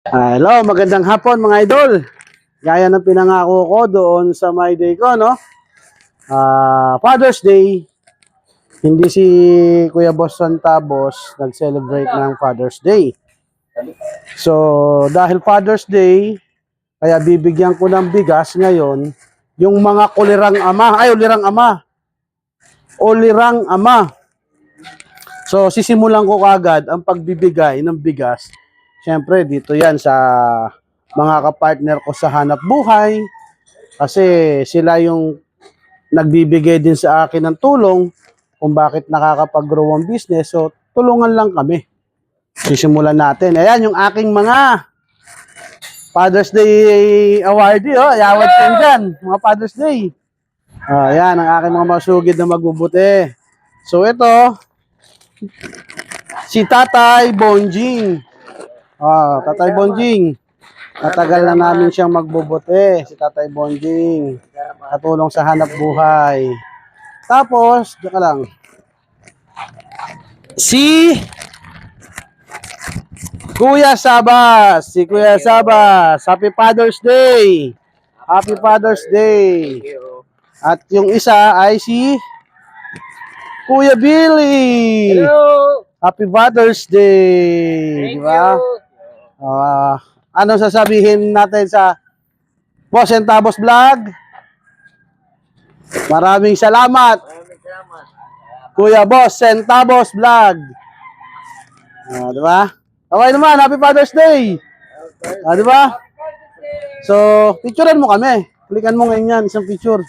Hello, magandang hapon mga idol. Gaya ng pinangako ko doon sa my day ko, no? Father's Day, hindi si Kuya Boss Santabos nag-celebrate ng Father's Day. So, dahil Father's Day, kaya bibigyan ko ng bigas ngayon yung mga ulirang ama. So, sisimulan ko kagad ang pagbibigay ng bigas. Siyempre, dito yan sa mga kapartner ko sa hanap buhay. Kasi sila yung nagbibigay din sa akin ng tulong kung bakit nakakapag-grow ang business. So, tulungan lang kami. Sisimulan natin. Ayan yung aking mga Father's Day awardee. Oh, yawad din dyan. Mga Father's Day. Ayan ang aking mga masugid na magbubuti. So, ito, si Tatay Bonjing. Tatay Bonjing. Matagal na namin siyang magbubuti, si Tatay Bonjing. Katulong sa hanap buhay. Tapos, dito lang. Si Kuya Sabas. Si Kuya Sabas. Happy Father's Day. Happy Father's Day. At yung isa ay si Kuya Billy. Hello! Happy Father's Day. Thank Diba? you! Anong sasabihin natin sa Boss Centavos Vlog? Maraming salamat, Maraming salamat. Kuya Boss Centavos Vlog. Di ba? Okay naman, Happy Father's Day. Di ba? So, picturean mo kami. Klikan mo ngayon yan, isang picture.